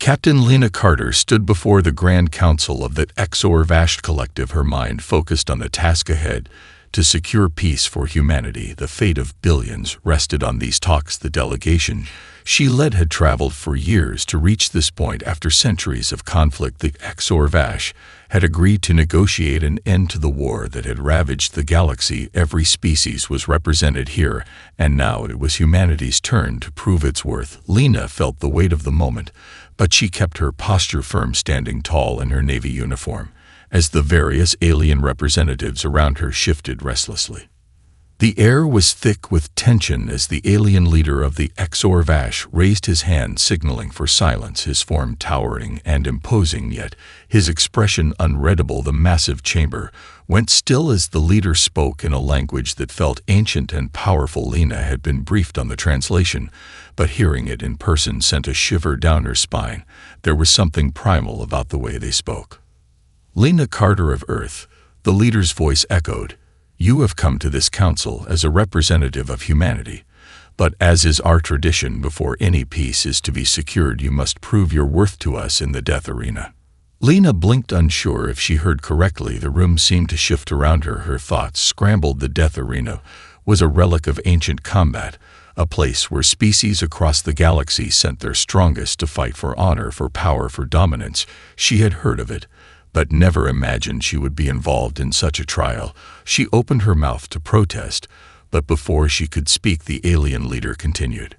Captain Lena Carter stood before the Grand Council of the HFY Sci-Fi Collective, her mind focused on the task ahead. To secure peace for humanity, the fate of billions rested on these talks. The delegation she led had traveled for years to reach this point. After centuries of conflict, the HFY had agreed to negotiate an end to the war that had ravaged the galaxy. Every species was represented here, and now it was humanity's turn to prove its worth. Lena felt the weight of the moment, but she kept her posture firm, standing tall in her Navy uniform, as the various alien representatives around her shifted restlessly. The air was thick with tension as the alien leader of the HFY raised his hand, signaling for silence, his form towering and imposing, yet his expression unreadable. The massive chamber went still as the leader spoke in a language that felt ancient and powerful. Lena had been briefed on the translation, but hearing it in person sent a shiver down her spine. There was something primal about the way they spoke. "Lena Carter of Earth," the leader's voice echoed, "you have come to this council as a representative of humanity. But as is our tradition, before any peace is to be secured, you must prove your worth to us in the death arena." Lena blinked, unsure if she heard correctly. The room seemed to shift around her. Her thoughts scrambled. The death arena was a relic of ancient combat, a place where species across the galaxy sent their strongest to fight for honor, for power, for dominance. She had heard of it, but never imagined she would be involved in such a trial. She opened her mouth to protest, but before she could speak, the alien leader continued.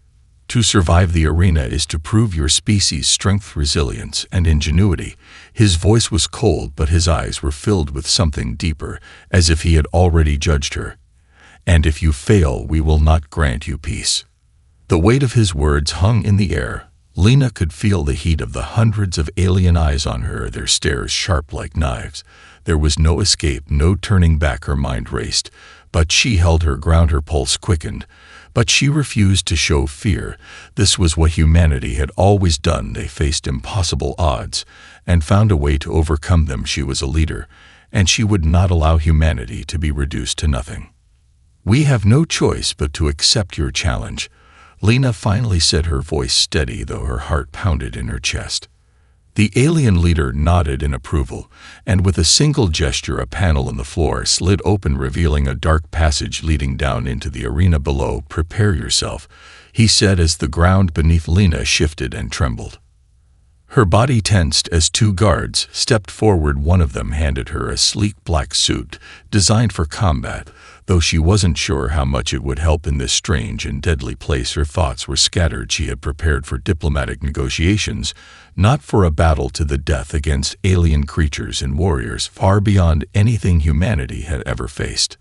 "To survive the arena is to prove your species' strength, resilience, and ingenuity." His voice was cold, but his eyes were filled with something deeper, as if he had already judged her. "And if you fail, we will not grant you peace." The weight of his words hung in the air. Lena could feel the heat of the hundreds of alien eyes on her, their stares sharp like knives. There was no escape, no turning back. Her mind raced, but she held her ground. Her pulse quickened, but she refused to show fear. This was what humanity had always done. They faced impossible odds and found a way to overcome them. She was a leader, and she would not allow humanity to be reduced to nothing. "We have no choice but to accept your challenge," Lena finally said, her voice steady, though her heart pounded in her chest. The alien leader nodded in approval, and with a single gesture a panel in the floor slid open, revealing a dark passage leading down into the arena below. "Prepare yourself," he said as the ground beneath Lena shifted and trembled. Her body tensed as two guards stepped forward. One of them handed her a sleek black suit designed for combat, though she wasn't sure how much it would help in this strange and deadly place. Her thoughts were scattered. She had prepared for diplomatic negotiations, not for a battle to the death against alien creatures and warriors far beyond anything humanity had ever faced.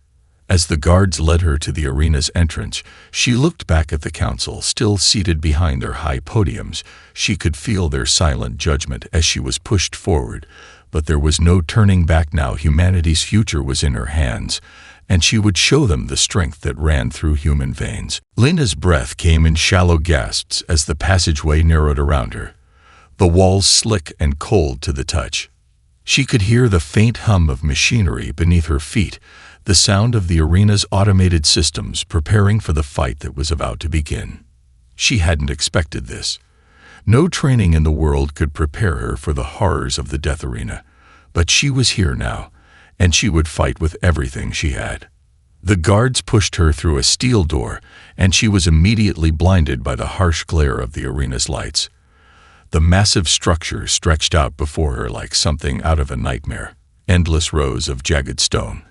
As the guards led her to the arena's entrance, she looked back at the council, still seated behind their high podiums. She could feel their silent judgment as she was pushed forward, but there was no turning back now. Humanity's future was in her hands, and she would show them the strength that ran through human veins. Lena's breath came in shallow gasps as the passageway narrowed around her, the walls slick and cold to the touch. She could hear the faint hum of machinery beneath her feet, the sound of the arena's automated systems preparing for the fight that was about to begin. She hadn't expected this. No training in the world could prepare her for the horrors of the death arena, but she was here now, and she would fight with everything she had. The guards pushed her through a steel door, and she was immediately blinded by the harsh glare of the arena's lights. The massive structure stretched out before her like something out of a nightmare. Endless rows of jagged stone,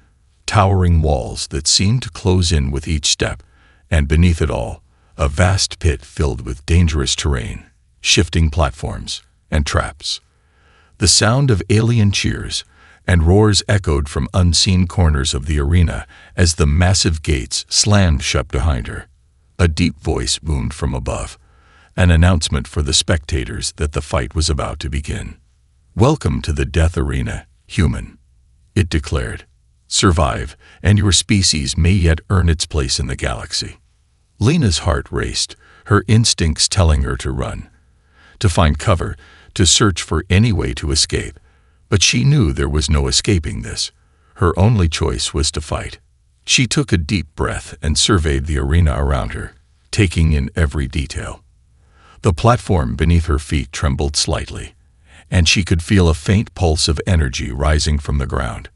towering walls that seemed to close in with each step, and beneath it all, a vast pit filled with dangerous terrain, shifting platforms, and traps. The sound of alien cheers and roars echoed from unseen corners of the arena as the massive gates slammed shut behind her. A deep voice boomed from above, an announcement for the spectators that the fight was about to begin. "Welcome to the death arena, human," it declared. "Survive, and your species may yet earn its place in the galaxy." Lena's heart raced, her instincts telling her to run, to find cover, to search for any way to escape. But she knew there was no escaping this. Her only choice was to fight. She took a deep breath and surveyed the arena around her, taking in every detail. The platform beneath her feet trembled slightly, and she could feel a faint pulse of energy rising from the ground.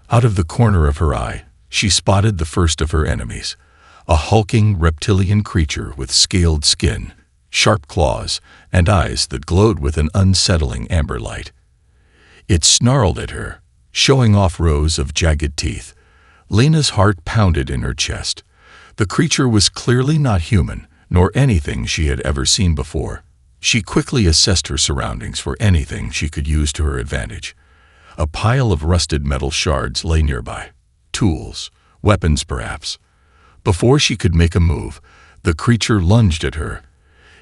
Out of the corner of her eye, she spotted the first of her enemies, a hulking reptilian creature with scaled skin, sharp claws, and eyes that glowed with an unsettling amber light. It snarled at her, showing off rows of jagged teeth. Lena's heart pounded in her chest. The creature was clearly not human, nor anything she had ever seen before. She quickly assessed her surroundings for anything she could use to her advantage. A pile of rusted metal shards lay nearby. Tools, weapons perhaps. Before she could make a move, the creature lunged at her,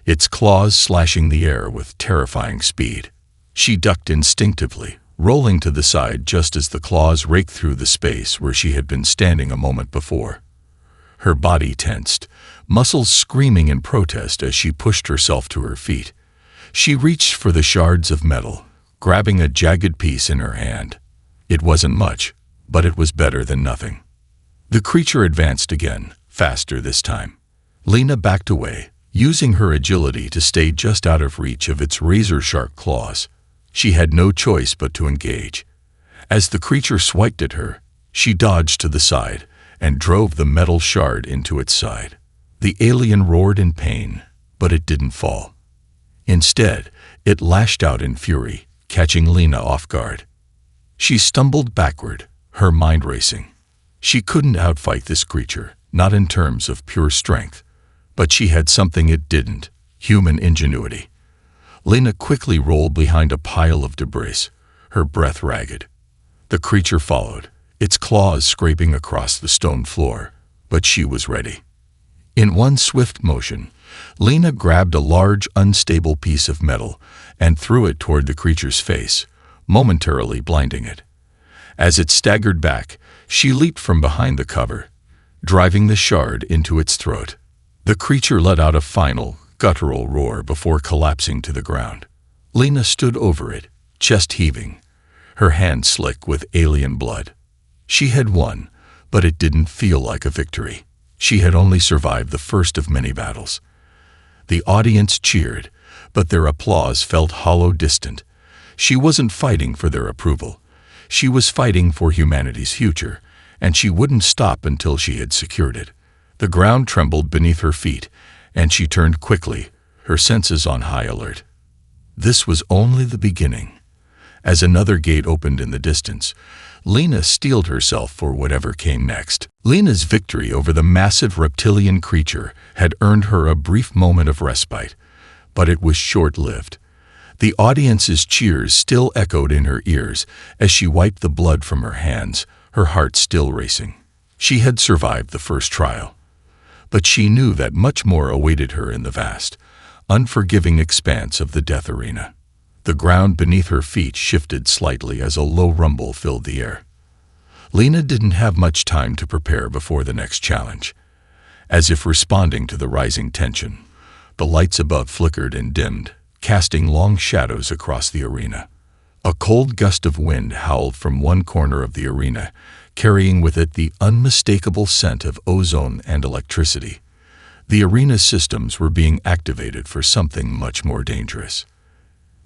its claws slashing the air with terrifying speed. She ducked instinctively, rolling to the side just as the claws raked through the space where she had been standing a moment before. Her body tensed, muscles screaming in protest as she pushed herself to her feet. She reached for the shards of metal, grabbing a jagged piece in her hand. It wasn't much, but it was better than nothing. The creature advanced again, faster this time. Lena backed away, using her agility to stay just out of reach of its razor-sharp claws. She had no choice but to engage. As the creature swiped at her, she dodged to the side and drove the metal shard into its side. The alien roared in pain, but it didn't fall. Instead, it lashed out in fury, catching Lena off guard. She stumbled backward, her mind racing. She couldn't outfight this creature, not in terms of pure strength, but she had something it didn't: human ingenuity. Lena quickly rolled behind a pile of debris, her breath ragged. The creature followed, its claws scraping across the stone floor, but she was ready. In one swift motion, Lena grabbed a large, unstable piece of metal and threw it toward the creature's face, momentarily blinding it. As it staggered back, she leaped from behind the cover, driving the shard into its throat. The creature let out a final, guttural roar before collapsing to the ground. Lena stood over it, chest heaving, her hands slick with alien blood. She had won, but it didn't feel like a victory. She had only survived the first of many battles. The audience cheered, but their applause felt hollow, distant. She wasn't fighting for their approval. She was fighting for humanity's future, and she wouldn't stop until she had secured it. The ground trembled beneath her feet, and she turned quickly, her senses on high alert. This was only the beginning. As another gate opened in the distance, Lena steeled herself for whatever came next. Lena's victory over the massive reptilian creature had earned her a brief moment of respite, but it was short-lived. The audience's cheers still echoed in her ears as she wiped the blood from her hands, her heart still racing. She had survived the first trial, but she knew that much more awaited her in the vast, unforgiving expanse of the death arena. The ground beneath her feet shifted slightly as a low rumble filled the air. Lena didn't have much time to prepare before the next challenge. As if responding to the rising tension, the lights above flickered and dimmed, casting long shadows across the arena. A cold gust of wind howled from one corner of the arena, carrying with it the unmistakable scent of ozone and electricity. The arena's systems were being activated for something much more dangerous.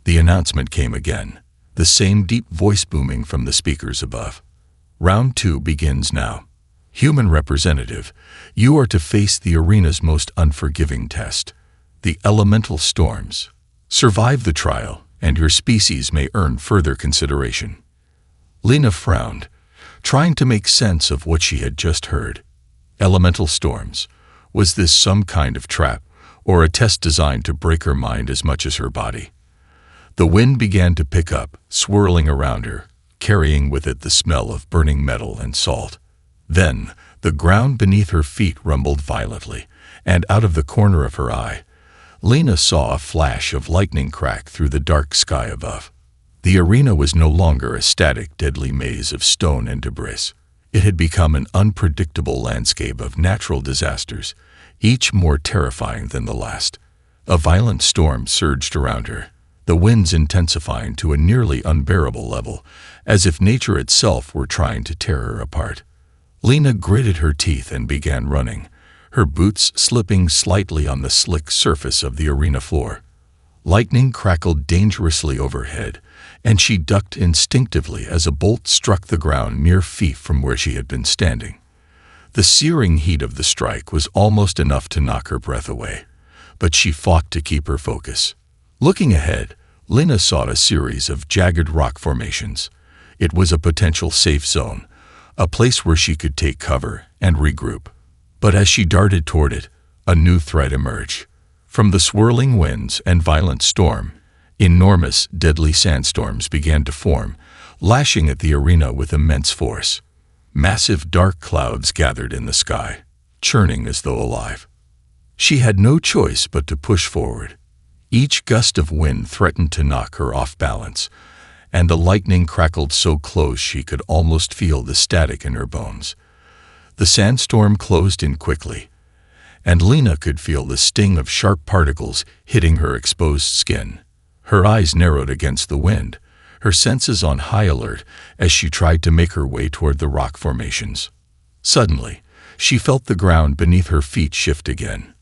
The announcement came again, the same deep voice booming from the speakers above. Round 2 begins now. Human representative, you are to face the arena's most unforgiving test, the elemental storms. Survive the trial, and your species may earn further consideration. Lena frowned, trying to make sense of what she had just heard. Elemental storms. Was this some kind of trap, or a test designed to break her mind as much as her body? The wind began to pick up, swirling around her, carrying with it the smell of burning metal and salt. Then, the ground beneath her feet rumbled violently, and out of the corner of her eye, Lena saw a flash of lightning crack through the dark sky above. The arena was no longer a static, deadly maze of stone and debris. It had become an unpredictable landscape of natural disasters, each more terrifying than the last. A violent storm surged around her, the winds intensifying to a nearly unbearable level, as if nature itself were trying to tear her apart. Lena gritted her teeth and began running, her boots slipping slightly on the slick surface of the arena floor. Lightning crackled dangerously overhead, and she ducked instinctively as a bolt struck the ground mere feet from where she had been standing. The searing heat of the strike was almost enough to knock her breath away, but she fought to keep her focus. Looking ahead, Lena saw a series of jagged rock formations. It was a potential safe zone, a place where she could take cover and regroup. But as she darted toward it, a new threat emerged. From the swirling winds and violent storm, enormous, deadly sandstorms began to form, lashing at the arena with immense force. Massive dark clouds gathered in the sky, churning as though alive. She had no choice but to push forward. Each gust of wind threatened to knock her off balance, and the lightning crackled so close she could almost feel the static in her bones. The sandstorm closed in quickly, and Lena could feel the sting of sharp particles hitting her exposed skin. Her eyes narrowed against the wind, her senses on high alert as she tried to make her way toward the rock formations. Suddenly, she felt the ground beneath her feet shift again.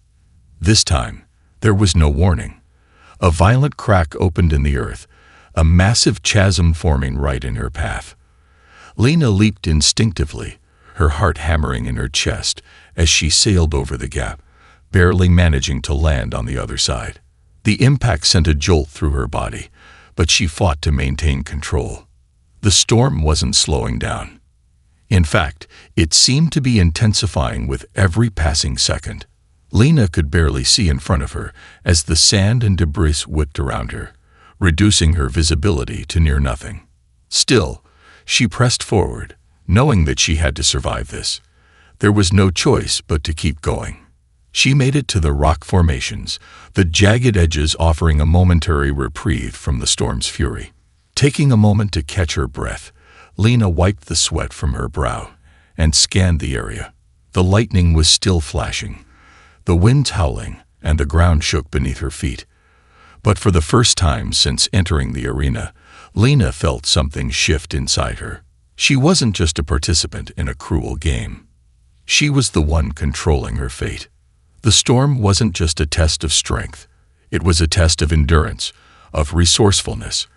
This time, there was no warning. A violent crack opened in the earth, a massive chasm forming right in her path. Lena leaped instinctively, her heart hammering in her chest as she sailed over the gap, barely managing to land on the other side. The impact sent a jolt through her body, but she fought to maintain control. The storm wasn't slowing down. In fact, it seemed to be intensifying with every passing second. Lena could barely see in front of her as the sand and debris whipped around her, reducing her visibility to near nothing. Still, she pressed forward, knowing that she had to survive this. There was no choice but to keep going. She made it to the rock formations, the jagged edges offering a momentary reprieve from the storm's fury. Taking a moment to catch her breath, Lena wiped the sweat from her brow and scanned the area. The lightning was still flashing, the wind howling, and the ground shook beneath her feet. But for the first time since entering the arena, Lena felt something shift inside her. She wasn't just a participant in a cruel game. She was the one controlling her fate. The storm wasn't just a test of strength. It was a test of endurance, of resourcefulness,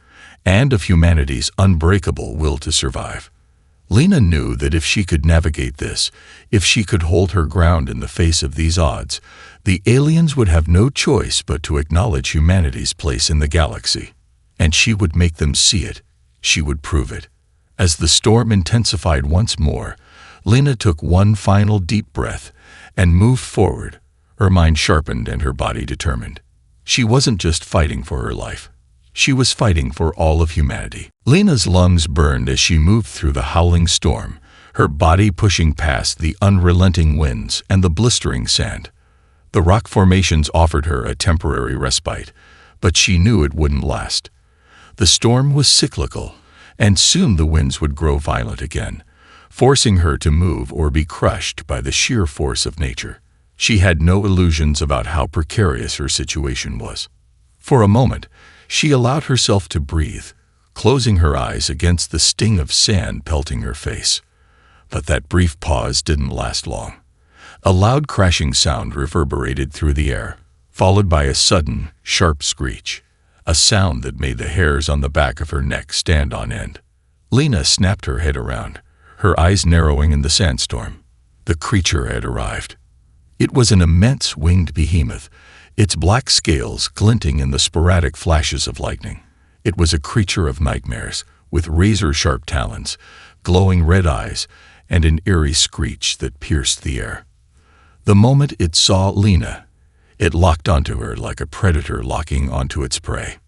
and of humanity's unbreakable will to survive. Lena knew that if she could navigate this, if she could hold her ground in the face of these odds, the aliens would have no choice but to acknowledge humanity's place in the galaxy. And she would make them see it. She would prove it. As the storm intensified once more, Lena took one final deep breath and moved forward, her mind sharpened and her body determined. She wasn't just fighting for her life. She was fighting for all of humanity. Lena's lungs burned as she moved through the howling storm, her body pushing past the unrelenting winds and the blistering sand. The rock formations offered her a temporary respite, but she knew it wouldn't last. The storm was cyclical, and soon the winds would grow violent again, forcing her to move or be crushed by the sheer force of nature. She had no illusions about how precarious her situation was. For a moment, she allowed herself to breathe, closing her eyes against the sting of sand pelting her face. But that brief pause didn't last long. A loud crashing sound reverberated through the air, followed by a sudden, sharp screech, a sound that made the hairs on the back of her neck stand on end. Lena snapped her head around, her eyes narrowing in the sandstorm. The creature had arrived. It was an immense winged behemoth, its black scales glinting in the sporadic flashes of lightning. It was a creature of nightmares, with razor-sharp talons, glowing red eyes, and an eerie screech that pierced the air. The moment it saw Lena, it locked onto her like a predator locking onto its prey.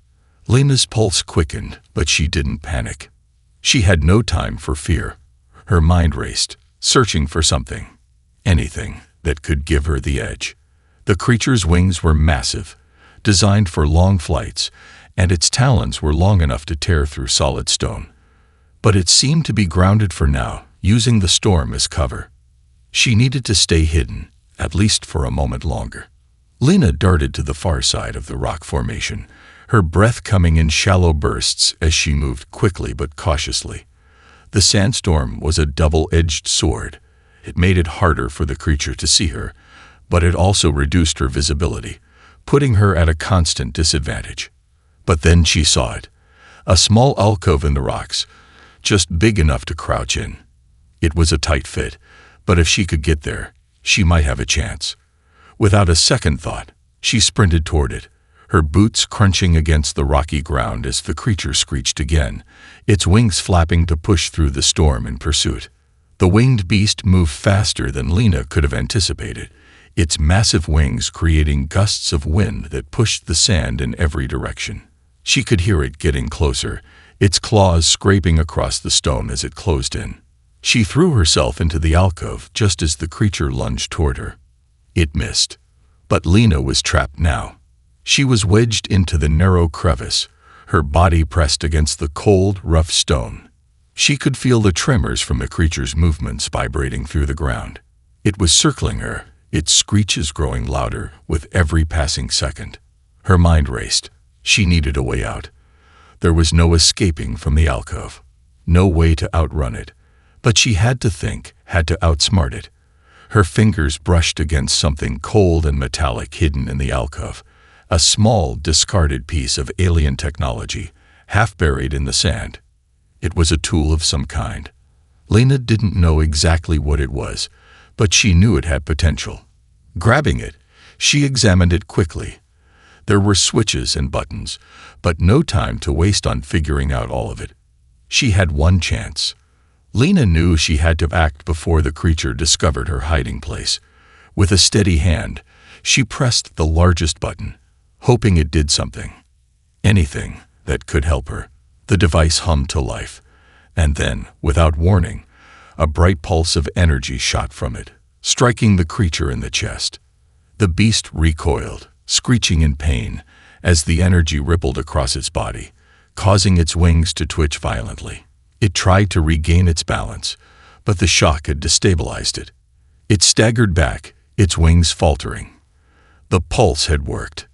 Lena's pulse quickened, but she didn't panic. She had no time for fear. Her mind raced, searching for something, anything, that could give her the edge. The creature's wings were massive, designed for long flights, and its talons were long enough to tear through solid stone. But it seemed to be grounded for now, using the storm as cover. She needed to stay hidden, at least for a moment longer. Lena darted to the far side of the rock formation, her breath coming in shallow bursts as she moved quickly but cautiously. The sandstorm was a double-edged sword. It made it harder for the creature to see her, but it also reduced her visibility, putting her at a constant disadvantage. But then she saw it. A small alcove in the rocks, just big enough to crouch in. It was a tight fit, but if she could get there, she might have a chance. Without a second thought, she sprinted toward it, her boots crunching against the rocky ground as the creature screeched again, its wings flapping to push through the storm in pursuit. The winged beast moved faster than Lena could have anticipated, its massive wings creating gusts of wind that pushed the sand in every direction. She could hear it getting closer, its claws scraping across the stone as it closed in. She threw herself into the alcove just as the creature lunged toward her. It missed. But Lena was trapped now. She was wedged into the narrow crevice, her body pressed against the cold, rough stone. She could feel the tremors from the creature's movements vibrating through the ground. It was circling her, its screeches growing louder with every passing second. Her mind raced. She needed a way out. There was no escaping from the alcove, no way to outrun it. But she had to think, had to outsmart it. Her fingers brushed against something cold and metallic hidden in the alcove, a small, discarded piece of alien technology, half buried in the sand. It was a tool of some kind. Lena didn't know exactly what it was, but she knew it had potential. Grabbing it, she examined it quickly. There were switches and buttons, but no time to waste on figuring out all of it. She had one chance. Lena knew she had to act before the creature discovered her hiding place. With a steady hand, she pressed the largest button, hoping it did something. Anything that could help her. The device hummed to life, and then, without warning, a bright pulse of energy shot from it, striking the creature in the chest. The beast recoiled, screeching in pain, as the energy rippled across its body, causing its wings to twitch violently. It tried to regain its balance, but the shock had destabilized it. It staggered back, its wings faltering. The pulse had worked.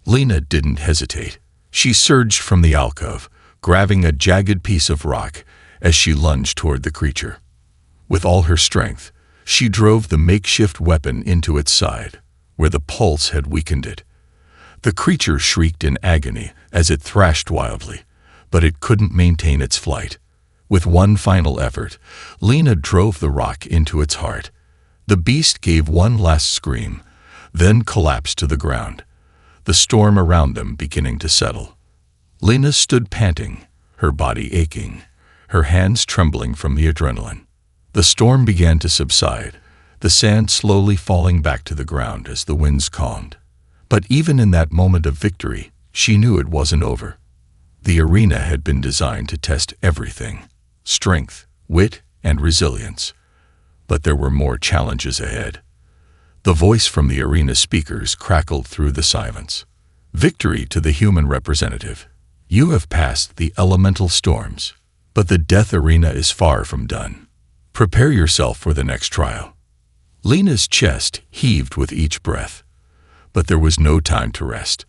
Lena didn't hesitate. She surged from the alcove, grabbing a jagged piece of rock as she lunged toward the creature. With all her strength, she drove the makeshift weapon into its side, where the pulse had weakened it. The creature shrieked in agony as it thrashed wildly, but it couldn't maintain its flight. With one final effort, Lena drove the rock into its heart. The beast gave one last scream, then collapsed to the ground, the storm around them beginning to settle. Lena stood panting, her body aching, her hands trembling from the adrenaline. The storm began to subside, the sand slowly falling back to the ground as the winds calmed. But even in that moment of victory, she knew it wasn't over. The arena had been designed to test everything: strength, wit, and resilience. But there were more challenges ahead. The voice from the arena speakers crackled through the silence. Victory to the human representative. You have passed the elemental storms, but the death arena is far from done. Prepare yourself for the next trial. Lena's chest heaved with each breath. But there was no time to rest.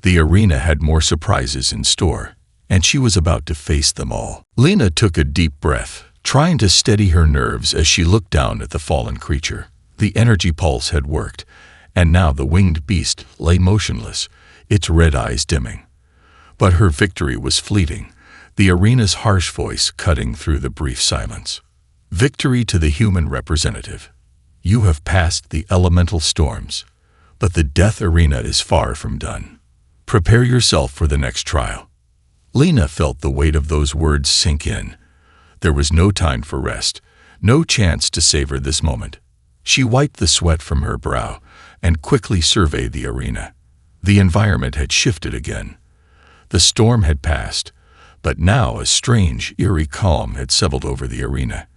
The arena had more surprises in store, and she was about to face them all. Lena took a deep breath, trying to steady her nerves as she looked down at the fallen creature. The energy pulse had worked, and now the winged beast lay motionless, its red eyes dimming. But her victory was fleeting, the arena's harsh voice cutting through the brief silence. Victory to the human representative. You have passed the elemental storms, but the death arena is far from done. Prepare yourself for the next trial. Lena felt the weight of those words sink in. There was no time for rest, no chance to savor this moment. She wiped the sweat from her brow and quickly surveyed the arena. The environment had shifted again. The storm had passed, but now a strange, eerie calm had settled over the arena.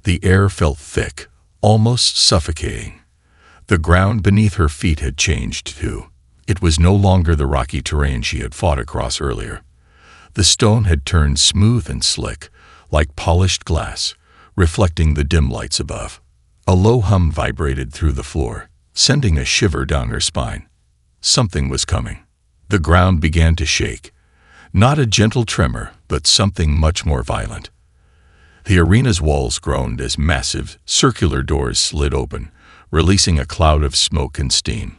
The air felt thick, almost suffocating. The ground beneath her feet had changed too. It was no longer the rocky terrain she had fought across earlier. The stone had turned smooth and slick, like polished glass, reflecting the dim lights above. A low hum vibrated through the floor, sending a shiver down her spine. Something was coming. The ground began to shake. Not a gentle tremor, but something much more violent. The arena's walls groaned as massive, circular doors slid open, releasing a cloud of smoke and steam.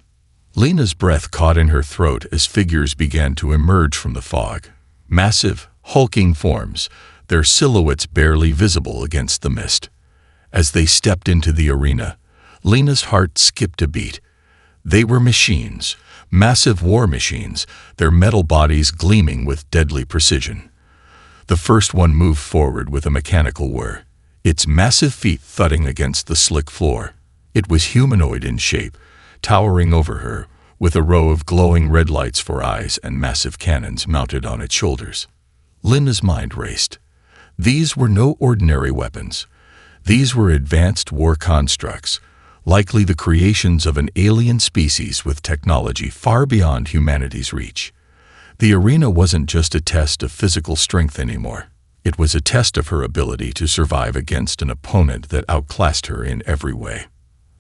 Lena's breath caught in her throat as figures began to emerge from the fog. Massive, hulking forms, their silhouettes barely visible against the mist. As they stepped into the arena, Lena's heart skipped a beat. They were machines, massive war machines, their metal bodies gleaming with deadly precision. The first one moved forward with a mechanical whir, its massive feet thudding against the slick floor. It was humanoid in shape, towering over her, with a row of glowing red lights for eyes and massive cannons mounted on its shoulders. Lena's mind raced. These were no ordinary weapons. These were advanced war constructs, likely the creations of an alien species with technology far beyond humanity's reach. The arena wasn't just a test of physical strength anymore. It was a test of her ability to survive against an opponent that outclassed her in every way.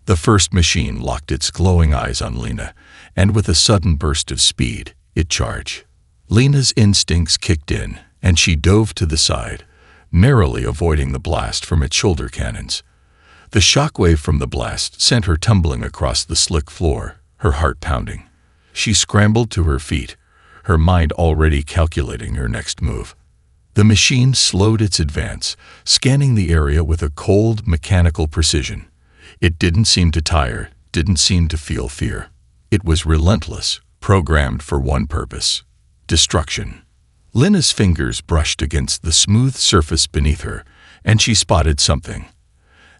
The first machine locked its glowing eyes on Lena, and with a sudden burst of speed, it charged. Lena's instincts kicked in, and she dove to the side, narrowly avoiding the blast from its shoulder cannons. The shockwave from the blast sent her tumbling across the slick floor, her heart pounding. She scrambled to her feet, her mind already calculating her next move. The machine slowed its advance, scanning the area with a cold, mechanical precision. It didn't seem to tire, didn't seem to feel fear. It was relentless, programmed for one purpose: destruction. Lena's fingers brushed against the smooth surface beneath her, and she spotted something.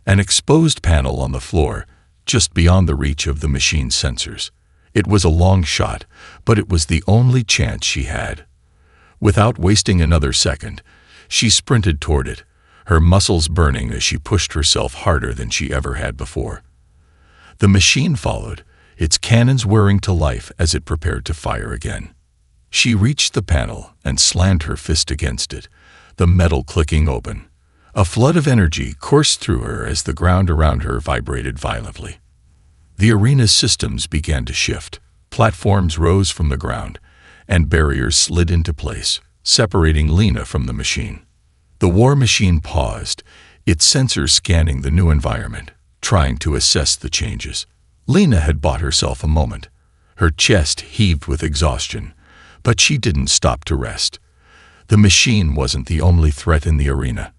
An exposed panel on the floor, just beyond the reach of the machine's sensors. It was a long shot, but it was the only chance she had. Without wasting another second, she sprinted toward it, her muscles burning as she pushed herself harder than she ever had before. The machine followed, its cannons whirring to life as it prepared to fire again. She reached the panel and slammed her fist against it, the metal clicking open. A flood of energy coursed through her as the ground around her vibrated violently. The arena's systems began to shift. Platforms rose from the ground, and barriers slid into place, separating Lena from the machine. The war machine paused, its sensors scanning the new environment, trying to assess the changes. Lena had bought herself a moment. Her chest heaved with exhaustion, but she didn't stop to rest. The machine wasn't the only threat in the arena.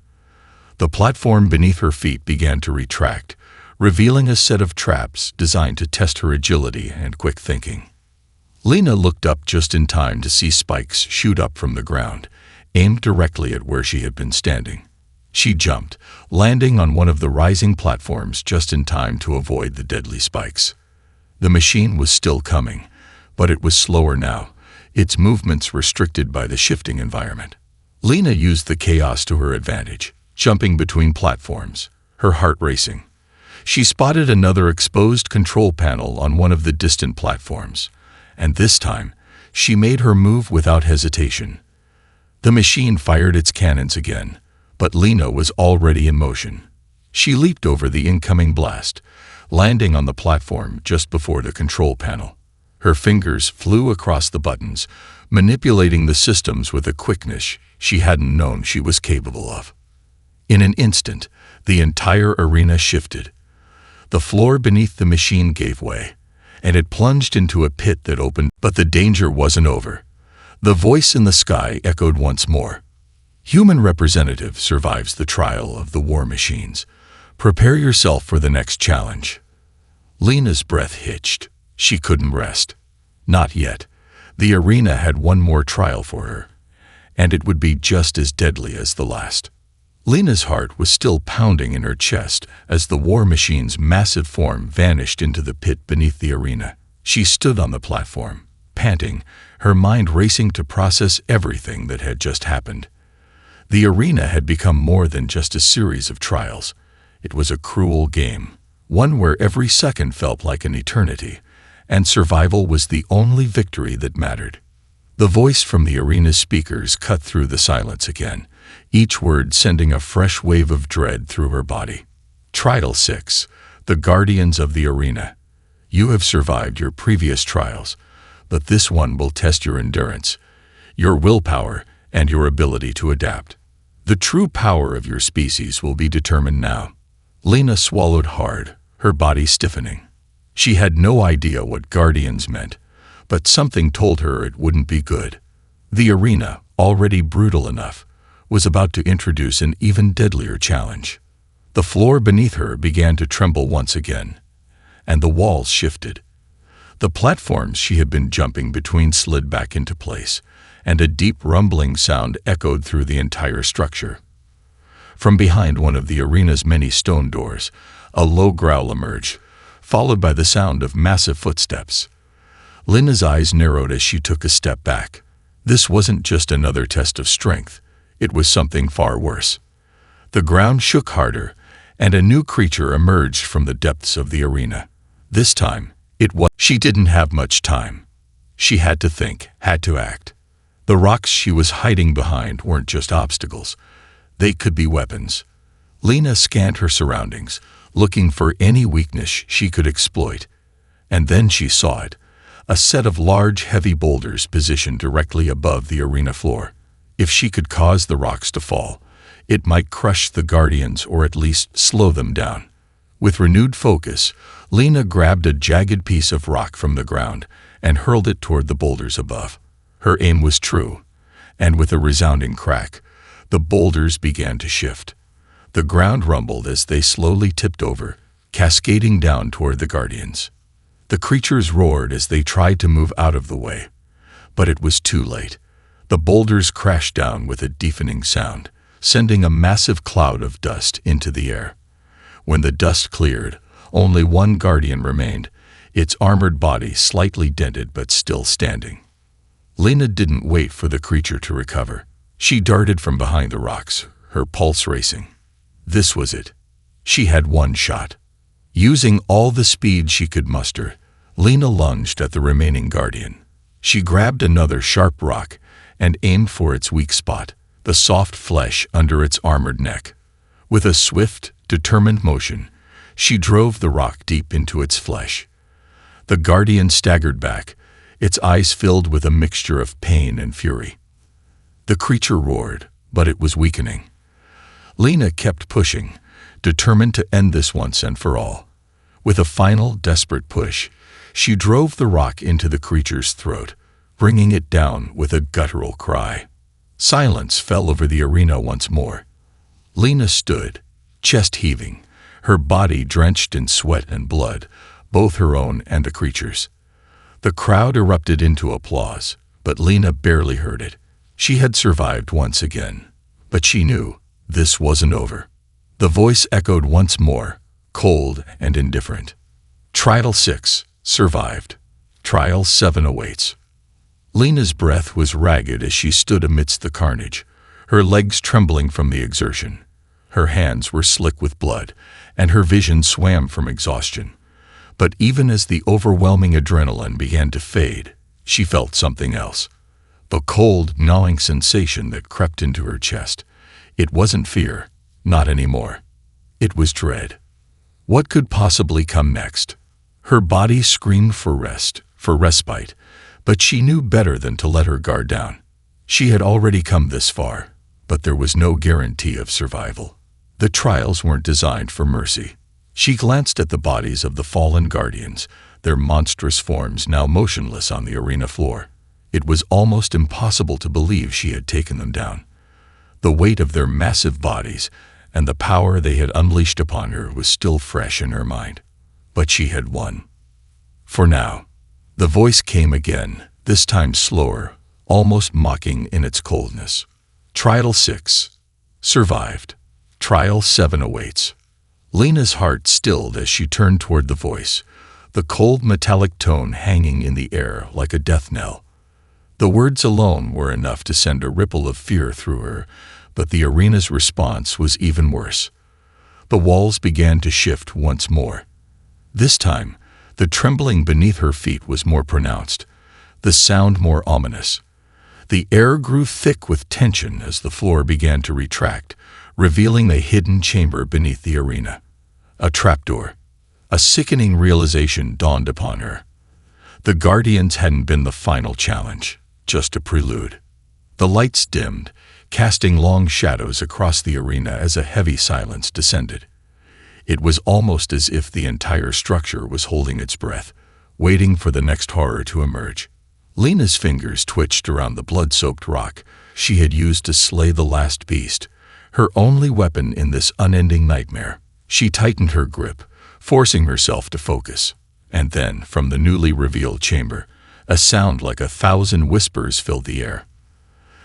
The platform beneath her feet began to retract, revealing a set of traps designed to test her agility and quick thinking. Lena looked up just in time to see spikes shoot up from the ground, aimed directly at where she had been standing. She jumped, landing on one of the rising platforms just in time to avoid the deadly spikes. The machine was still coming, but it was slower now, its movements restricted by the shifting environment. Lena used the chaos to her advantage, jumping between platforms, her heart racing. She spotted another exposed control panel on one of the distant platforms, and this time, she made her move without hesitation. The machine fired its cannons again, but Lena was already in motion. She leaped over the incoming blast, landing on the platform just before the control panel. Her fingers flew across the buttons, manipulating the systems with a quickness she hadn't known she was capable of. In an instant, the entire arena shifted. The floor beneath the machine gave way, and it plunged into a pit that opened, but the danger wasn't over. The voice in the sky echoed once more. Human representative survives the trial of the war machines. Prepare yourself for the next challenge. Lena's breath hitched. She couldn't rest. Not yet. The arena had one more trial for her, and it would be just as deadly as the last. Lena's heart was still pounding in her chest as the war machine's massive form vanished into the pit beneath the arena. She stood on the platform, panting, her mind racing to process everything that had just happened. The arena had become more than just a series of trials. It was a cruel game, one where every second felt like an eternity, and survival was the only victory that mattered. The voice from the arena's speakers cut through the silence again, each word sending a fresh wave of dread through her body. Trial 6, the Guardians of the Arena. You have survived your previous trials, but this one will test your endurance, your willpower, and your ability to adapt. The true power of your species will be determined now. Lena swallowed hard, her body stiffening. She had no idea what guardians meant, but something told her it wouldn't be good. The arena, already brutal enough, was about to introduce an even deadlier challenge. The floor beneath her began to tremble once again, and the walls shifted. The platforms she had been jumping between slid back into place, and a deep rumbling sound echoed through the entire structure. From behind one of the arena's many stone doors, a low growl emerged, followed by the sound of massive footsteps. Lina's eyes narrowed as she took a step back. This wasn't just another test of strength, it was something far worse. The ground shook harder, and a new creature emerged from the depths of the arena. This time, she didn't have much time. She had to think, had to act. The rocks she was hiding behind weren't just obstacles. They could be weapons. Lina scanned her surroundings, looking for any weakness she could exploit. And then she saw it, a set of large, heavy boulders positioned directly above the arena floor. If she could cause the rocks to fall, it might crush the guardians or at least slow them down. With renewed focus, Lina grabbed a jagged piece of rock from the ground and hurled it toward the boulders above. Her aim was true, and with a resounding crack, the boulders began to shift. The ground rumbled as they slowly tipped over, cascading down toward the guardians. The creatures roared as they tried to move out of the way, but it was too late. The boulders crashed down with a deafening sound, sending a massive cloud of dust into the air. When the dust cleared, only one guardian remained, its armored body slightly dented but still standing. Lina didn't wait for the creature to recover. She darted from behind the rocks, her pulse racing. This was it. She had one shot. Using all the speed she could muster, Lina lunged at the remaining guardian. She grabbed another sharp rock and aimed for its weak spot, the soft flesh under its armored neck. With a swift, determined motion, she drove the rock deep into its flesh. The guardian staggered back, its eyes filled with a mixture of pain and fury. The creature roared, but it was weakening. Lina kept pushing, determined to end this once and for all. With a final, desperate push, she drove the rock into the creature's throat, bringing it down with a guttural cry. Silence fell over the arena once more. Lina stood, chest heaving, her body drenched in sweat and blood, both her own and the creature's. The crowd erupted into applause, but Lina barely heard it. She had survived once again, but she knew this wasn't over. The voice echoed once more, cold and indifferent. Trial 6 survived. Trial 7 awaits. Lina's breath was ragged as she stood amidst the carnage, her legs trembling from the exertion. Her hands were slick with blood, and her vision swam from exhaustion. But even as the overwhelming adrenaline began to fade, she felt something else. The cold, gnawing sensation that crept into her chest. It wasn't fear, not anymore. It was dread. What could possibly come next? Her body screamed for rest, for respite, but she knew better than to let her guard down. She had already come this far, but there was no guarantee of survival. The trials weren't designed for mercy. She glanced at the bodies of the fallen guardians, their monstrous forms now motionless on the arena floor. It was almost impossible to believe she had taken them down. The weight of their massive bodies and the power they had unleashed upon her was still fresh in her mind. But she had won. For now. The voice came again, this time slower, almost mocking in its coldness. Trial 6 survived. Trial 7 awaits. Lina's heart stilled as she turned toward the voice, the cold metallic tone hanging in the air like a death knell. The words alone were enough to send a ripple of fear through her, but the arena's response was even worse. The walls began to shift once more. This time, the trembling beneath her feet was more pronounced, the sound more ominous. The air grew thick with tension as the floor began to retract, revealing a hidden chamber beneath the arena. A trapdoor. A sickening realization dawned upon her. The guardians hadn't been the final challenge, just a prelude. The lights dimmed, casting long shadows across the arena as a heavy silence descended. It was almost as if the entire structure was holding its breath, waiting for the next horror to emerge. Lena's fingers twitched around the blood-soaked rock she had used to slay the last beast, her only weapon in this unending nightmare. She tightened her grip, forcing herself to focus. And then, from the newly revealed chamber, a sound like 1,000 whispers filled the air.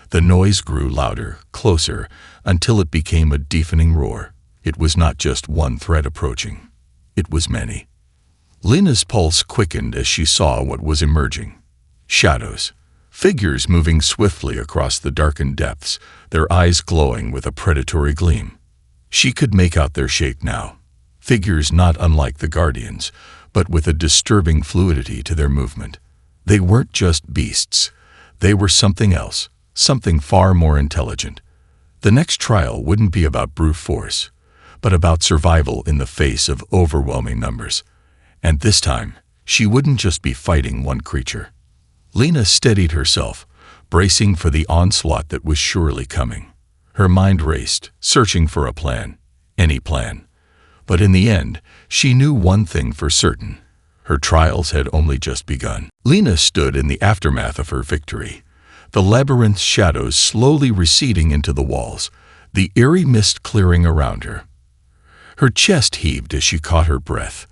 The noise grew louder, closer, until it became a deafening roar. It was not just one threat approaching. It was many. Lena's pulse quickened as she saw what was emerging. Shadows. Figures moving swiftly across the darkened depths, their eyes glowing with a predatory gleam. She could make out their shape now. Figures not unlike the Guardians, but with a disturbing fluidity to their movement. They weren't just beasts. They were something else, something far more intelligent. The next trial wouldn't be about brute force, but about survival in the face of overwhelming numbers. And this time, she wouldn't just be fighting one creature. Lena steadied herself, bracing for the onslaught that was surely coming. Her mind raced, searching for a plan, any plan. But in the end, she knew one thing for certain. Her trials had only just begun. Lena stood in the aftermath of her victory, the labyrinth's shadows slowly receding into the walls, the eerie mist clearing around her. Her chest heaved as she caught her breath,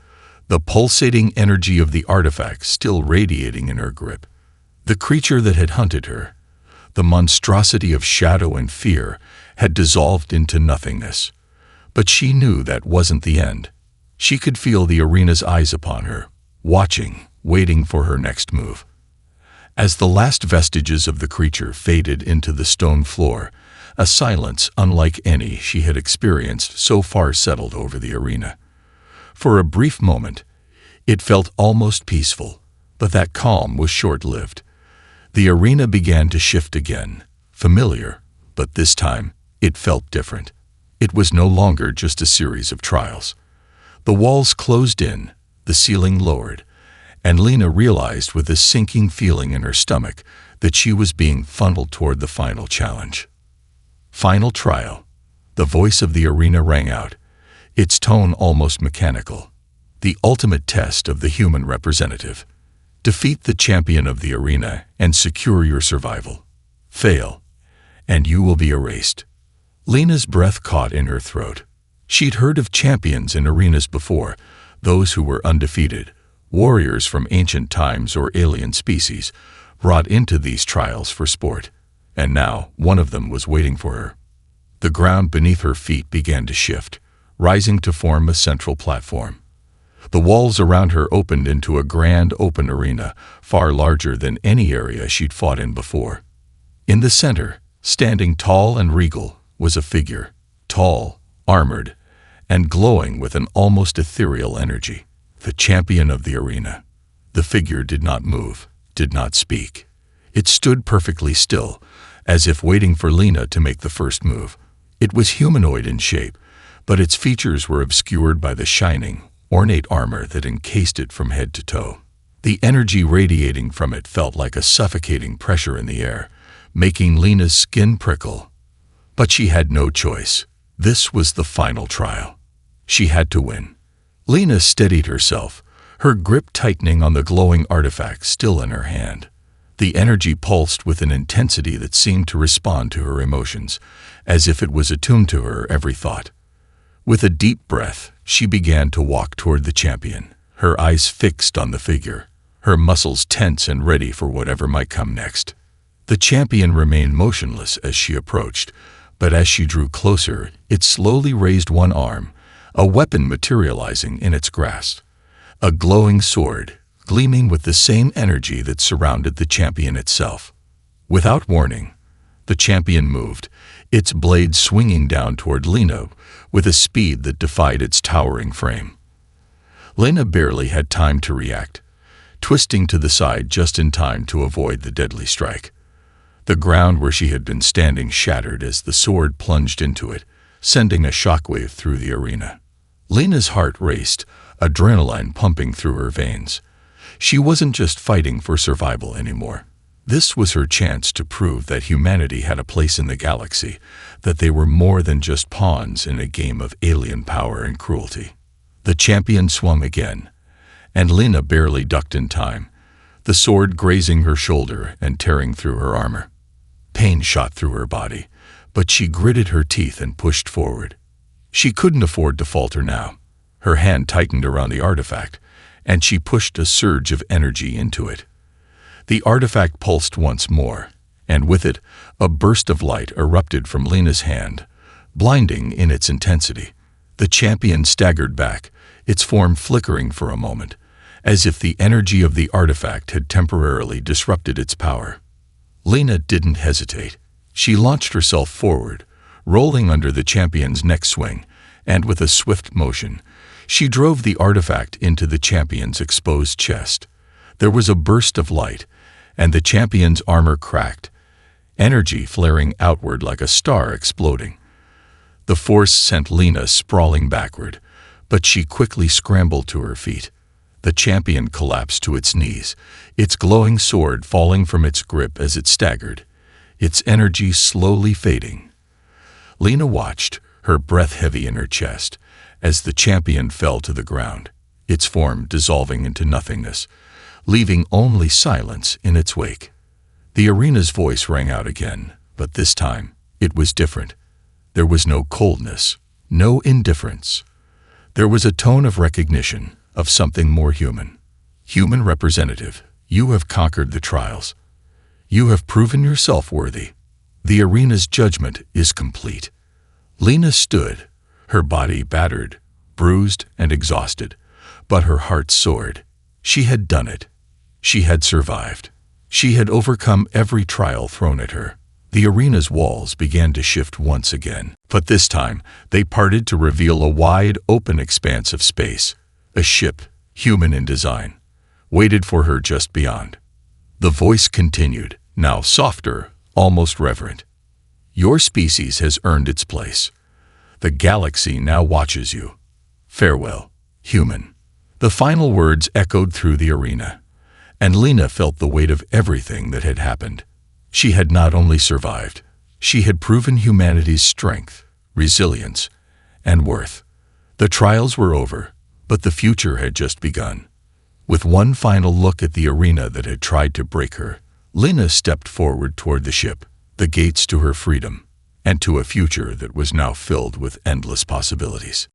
the pulsating energy of the artifact still radiating in her grip. The creature that had hunted her, the monstrosity of shadow and fear, had dissolved into nothingness. But she knew that wasn't the end. She could feel the arena's eyes upon her, watching, waiting for her next move. As the last vestiges of the creature faded into the stone floor, a silence unlike any she had experienced so far settled over the arena. For a brief moment, it felt almost peaceful, but that calm was short-lived. The arena began to shift again, familiar, but this time it felt different. It was no longer just a series of trials. The walls closed in, the ceiling lowered, and Lena realized with a sinking feeling in her stomach that she was being funneled toward the final challenge. Final trial. The voice of the arena rang out, its tone almost mechanical. The ultimate test of the human representative. Defeat the champion of the arena and secure your survival. Fail, and you will be erased. Lena's breath caught in her throat. She'd heard of champions in arenas before, those who were undefeated, warriors from ancient times or alien species, brought into these trials for sport. And now one of them was waiting for her. The ground beneath her feet began to shift, rising to form a central platform. The walls around her opened into a grand open arena, far larger than any area she'd fought in before. In the center, standing tall and regal, was a figure, tall, armored, and glowing with an almost ethereal energy. The champion of the arena. The figure did not move, did not speak. It stood perfectly still, as if waiting for Lena to make the first move. It was humanoid in shape, but its features were obscured by the shining, ornate armor that encased it from head to toe. The energy radiating from it felt like a suffocating pressure in the air, making Lena's skin prickle. But she had no choice. This was the final trial. She had to win. Lena steadied herself, her grip tightening on the glowing artifact still in her hand. The energy pulsed with an intensity that seemed to respond to her emotions, as if it was attuned to her every thought. With a deep breath, she began to walk toward the champion, her eyes fixed on the figure, her muscles tense and ready for whatever might come next. The champion remained motionless as she approached, but as she drew closer, it slowly raised one arm, a weapon materializing in its grasp. A glowing sword, gleaming with the same energy that surrounded the champion itself. Without warning, the champion moved, its blade swinging down toward Lena with a speed that defied its towering frame. Lena barely had time to react, twisting to the side just in time to avoid the deadly strike. The ground where she had been standing shattered as the sword plunged into it, sending a shockwave through the arena. Lena's heart raced, adrenaline pumping through her veins. She wasn't just fighting for survival anymore. This was her chance to prove that humanity had a place in the galaxy, that they were more than just pawns in a game of alien power and cruelty. The champion swung again, and Lena barely ducked in time, the sword grazing her shoulder and tearing through her armor. Pain shot through her body, but she gritted her teeth and pushed forward. She couldn't afford to falter now. Her hand tightened around the artifact, and she pushed a surge of energy into it. The artifact pulsed once more, and with it, a burst of light erupted from Lena's hand, blinding in its intensity. The champion staggered back, its form flickering for a moment, as if the energy of the artifact had temporarily disrupted its power. Lena didn't hesitate. She launched herself forward, rolling under the champion's neck swing, and with a swift motion, she drove the artifact into the champion's exposed chest. There was a burst of light, and the champion's armor cracked, energy flaring outward like a star exploding. The force sent Lena sprawling backward, but she quickly scrambled to her feet. The champion collapsed to its knees, its glowing sword falling from its grip as it staggered, its energy slowly fading. Lena watched, her breath heavy in her chest, as the champion fell to the ground, its form dissolving into nothingness, leaving only silence in its wake. The arena's voice rang out again, but this time it was different. There was no coldness, no indifference. There was a tone of recognition, of something more human. Human representative, you have conquered the trials. You have proven yourself worthy. The arena's judgment is complete. Lena stood, her body battered, bruised, and exhausted, but her heart soared. She had done it. She had survived. She had overcome every trial thrown at her. The arena's walls began to shift once again, but this time they parted to reveal a wide, open expanse of space. A ship, human in design, waited for her just beyond. The voice continued, now softer, almost reverent. Your species has earned its place. The galaxy now watches you. Farewell, human. The final words echoed through the arena, and Lena felt the weight of everything that had happened. She had not only survived, she had proven humanity's strength, resilience, and worth. The trials were over, but the future had just begun. With one final look at the arena that had tried to break her, Lena stepped forward toward the ship, the gates to her freedom, and to a future that was now filled with endless possibilities.